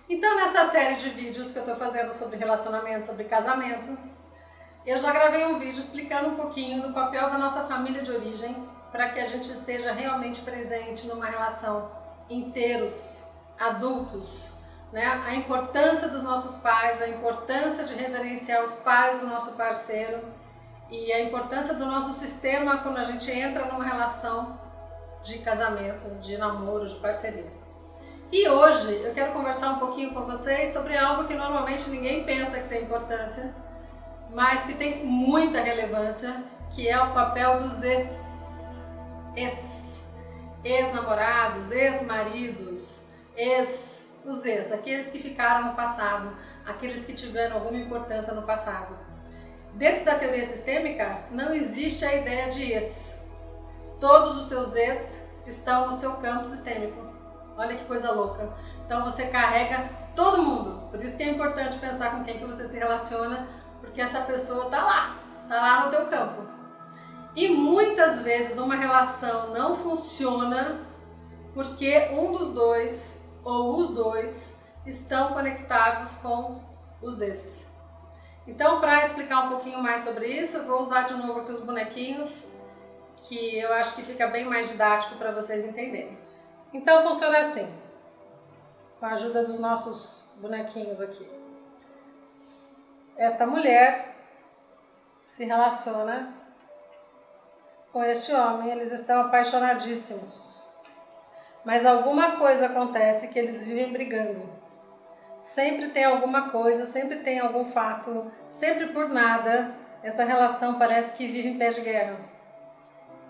Então, nessa série de vídeos que eu estou fazendo sobre relacionamento, sobre casamento, eu já gravei um vídeo explicando um pouquinho do papel da nossa família de origem para que a gente esteja realmente presente numa relação inteiros, adultos, né? A importância dos nossos pais, a importância de reverenciar os pais do nosso parceiro e a importância do nosso sistema quando a gente entra numa relação de casamento, de namoro, de parceria. E hoje eu quero conversar um pouquinho com vocês sobre algo que normalmente ninguém pensa que tem importância, mas que tem muita relevância, que é o papel dos ex-namorados, ex-maridos, aqueles que ficaram no passado, aqueles que tiveram alguma importância no passado. Dentro da teoria sistêmica não existe a ideia de ex. Todos os seus ex estão no seu campo sistêmico. Olha que coisa louca. Então você carrega todo mundo. Por isso que é importante pensar com quem que você se relaciona, porque essa pessoa tá lá no teu campo. E muitas vezes uma relação não funciona porque um dos dois ou os dois estão conectados com os ex. Então, para explicar um pouquinho mais sobre isso, eu vou usar de novo aqui os bonequinhos, que eu acho que fica bem mais didático para vocês entenderem. Então funciona assim, com a ajuda dos nossos bonequinhos aqui. Esta mulher se relaciona com este homem, eles estão apaixonadíssimos. Mas alguma coisa acontece que eles vivem brigando. Sempre tem alguma coisa, sempre tem algum fato, sempre por nada, essa relação parece que vive em pé de guerra.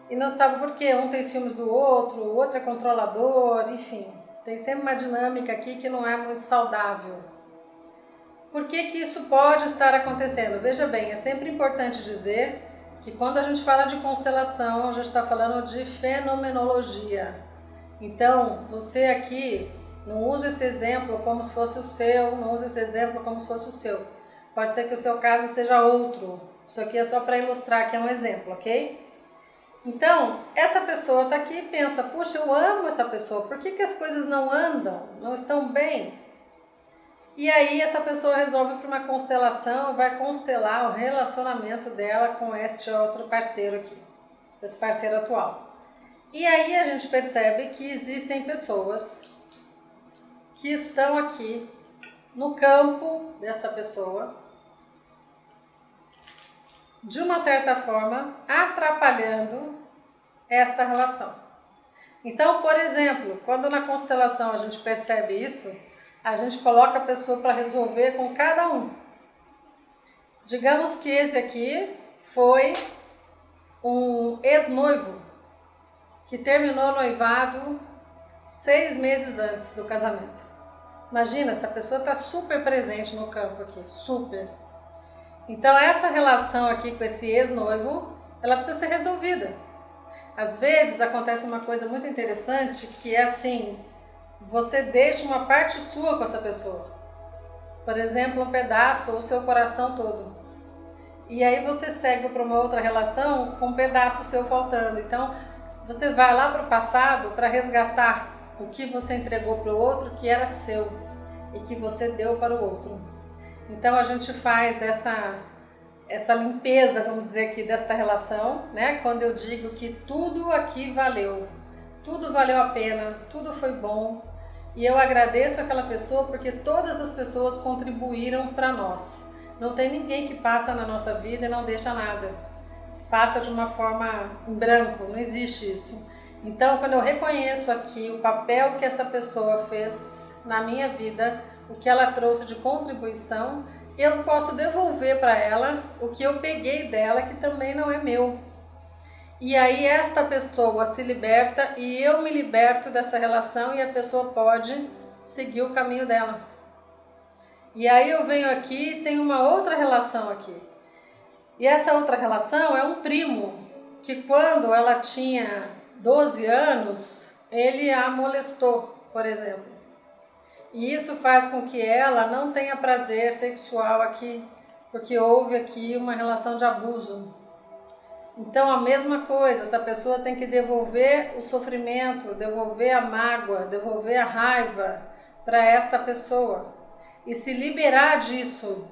E não sabe por quê, um tem ciúmes do outro, o outro é controlador, enfim. Tem sempre uma dinâmica aqui que não é muito saudável. Por que que isso pode estar acontecendo? Veja bem, é sempre importante dizer que quando a gente fala de constelação, a gente está falando de fenomenologia. Então, você aqui não usa esse exemplo como se fosse o seu, não usa esse exemplo como se fosse o seu. Pode ser que o seu caso seja outro. Isso aqui é só para ilustrar que é um exemplo, ok? Então, essa pessoa está aqui e pensa, puxa, eu amo essa pessoa, por que que as coisas não andam, não estão bem? E aí essa pessoa resolve para uma constelação, vai constelar o relacionamento dela com este outro parceiro aqui, esse parceiro atual. E aí a gente percebe que existem pessoas que estão aqui no campo desta pessoa, de uma certa forma, atrapalhando esta relação. Então, por exemplo, quando na constelação a gente percebe isso, a gente coloca a pessoa para resolver com cada um. Digamos que esse aqui foi um ex-noivo que terminou o noivado 6 meses antes do casamento. Imagina, essa pessoa está super presente no campo aqui, super. Então essa relação aqui com esse ex-noivo, ela precisa ser resolvida. Às vezes acontece uma coisa muito interessante que é assim, você deixa uma parte sua com essa pessoa. Por exemplo, um pedaço ou o seu coração todo. E aí você segue para uma outra relação com um pedaço seu faltando. Então você vai lá para o passado para resgatar o que você entregou para o outro que era seu e que você deu para o outro. Então a gente faz essa limpeza, vamos dizer aqui, desta relação, né? Quando eu digo que tudo aqui valeu, tudo valeu a pena, tudo foi bom. E eu agradeço aquela pessoa porque todas as pessoas contribuíram para nós. Não tem ninguém que passa na nossa vida e não deixa nada. Passa de uma forma em branco, não existe isso. Então, quando eu reconheço aqui o papel que essa pessoa fez na minha vida, o que ela trouxe de contribuição, eu posso devolver para ela o que eu peguei dela, que também não é meu. E aí esta pessoa se liberta e eu me liberto dessa relação e a pessoa pode seguir o caminho dela. E aí eu venho aqui e tenho uma outra relação aqui. E essa outra relação é um primo, que quando ela tinha 12 anos, ele a molestou, por exemplo. E isso faz com que ela não tenha prazer sexual aqui, porque houve aqui uma relação de abuso. Então a mesma coisa, essa pessoa tem que devolver o sofrimento, devolver a mágoa, devolver a raiva para esta pessoa e se liberar disso.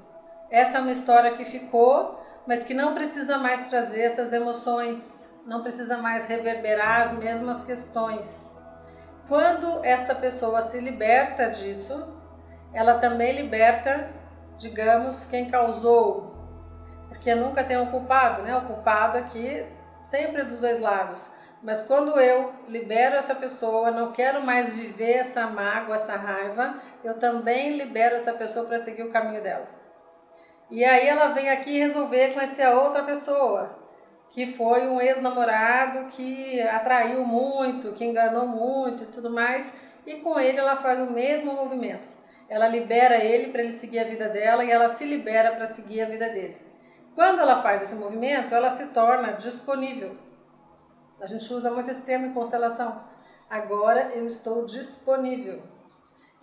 Essa é uma história que ficou, mas que não precisa mais trazer essas emoções, não precisa mais reverberar as mesmas questões. Quando essa pessoa se liberta disso, ela também liberta, digamos, quem causou, porque nunca tem um culpado, né? O culpado aqui sempre é dos dois lados. Mas quando eu libero essa pessoa, não quero mais viver essa mágoa, essa raiva, eu também libero essa pessoa para seguir o caminho dela. E aí ela vem aqui resolver conhecer a outra pessoa, que foi um ex-namorado que atraiu muito, que enganou muito e tudo mais, e com ele ela faz o mesmo movimento. Ela libera ele para ele seguir a vida dela e ela se libera para seguir a vida dele. Quando ela faz esse movimento, ela se torna disponível. A gente usa muito esse termo em constelação. Agora eu estou disponível.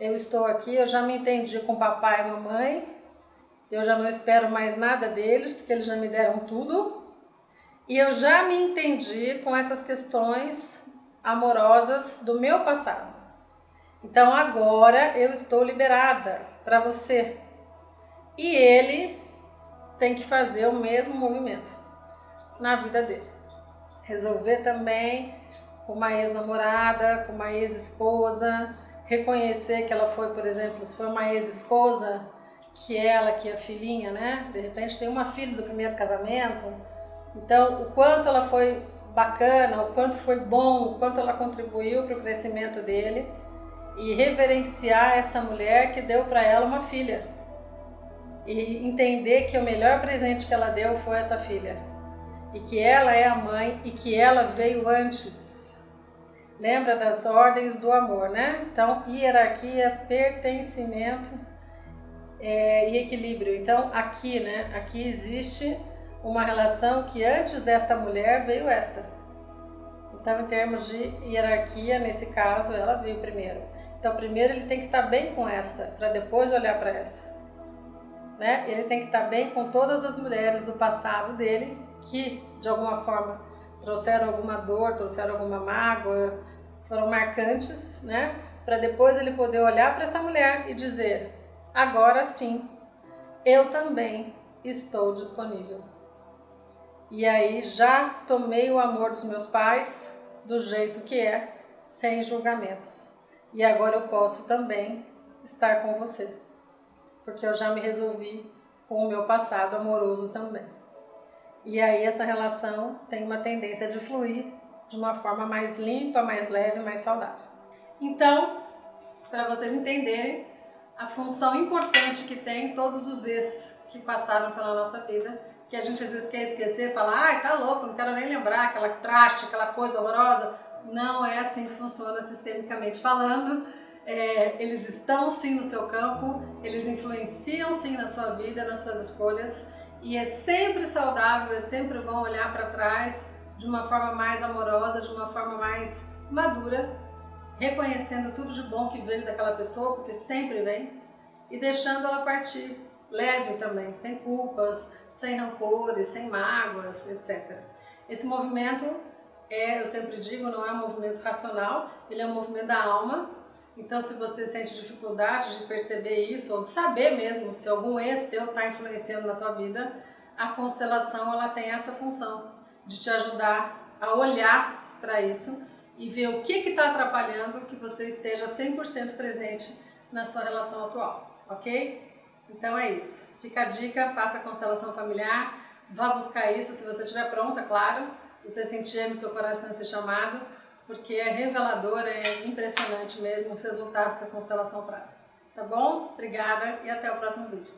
Eu estou aqui, eu já me entendi com papai e mamãe, eu já não espero mais nada deles, porque eles já me deram tudo. E eu já me entendi com essas questões amorosas do meu passado. Então agora eu estou liberada para você. E ele tem que fazer o mesmo movimento na vida dele. Resolver também com uma ex-namorada, com uma ex-esposa, reconhecer que ela foi, por exemplo, se foi uma ex-esposa, que ela, que é a filhinha, né? De repente tem uma filha do primeiro casamento. Então, o quanto ela foi bacana, o quanto foi bom, o quanto ela contribuiu para o crescimento dele e reverenciar essa mulher que deu para ela uma filha. E entender que o melhor presente que ela deu foi essa filha. E que ela é a mãe e que ela veio antes. Lembra das ordens do amor, né? Então, hierarquia, pertencimento e equilíbrio. Então, aqui, né? Aqui existe uma relação que antes desta mulher veio esta. Então, em termos de hierarquia, nesse caso, ela veio primeiro. Então, primeiro ele tem que estar bem com esta, para depois olhar para essa. Né? Ele tem que estar bem com todas as mulheres do passado dele, que de alguma forma trouxeram alguma dor, trouxeram alguma mágoa, foram marcantes, né? Para depois ele poder olhar para essa mulher e dizer: agora sim, eu também estou disponível. E aí já tomei o amor dos meus pais do jeito que é, sem julgamentos. E agora eu posso também estar com você, porque eu já me resolvi com o meu passado amoroso também. E aí essa relação tem uma tendência de fluir de uma forma mais limpa, mais leve, mais saudável. Então, para vocês entenderem a função importante que tem todos os ex que passaram pela nossa vida, que a gente às vezes quer esquecer, fala: ai, tá louco, não quero nem lembrar aquela traste, aquela coisa horrorosa. Não é assim que funciona sistemicamente falando. Eles estão sim no seu campo, eles influenciam sim na sua vida, nas suas escolhas, e é sempre saudável, é sempre bom olhar para trás de uma forma mais amorosa, de uma forma mais madura, reconhecendo tudo de bom que veio daquela pessoa, porque sempre vem, e deixando ela partir leve também, sem culpas, sem rancores, sem mágoas, etc. Esse movimento eu sempre digo, não é um movimento racional, ele é um movimento da alma. Então, se você sente dificuldade de perceber isso, ou de saber mesmo se algum ex teu está influenciando na tua vida, a constelação ela tem essa função de te ajudar a olhar para isso e ver o que está atrapalhando que você esteja 100% presente na sua relação atual, ok? Então é isso. Fica a dica, faça a constelação familiar, vá buscar isso se você estiver pronta, claro, você sentir no seu coração esse chamado, porque é revelador, é impressionante mesmo os resultados que a constelação traz. Tá bom? Obrigada e até o próximo vídeo.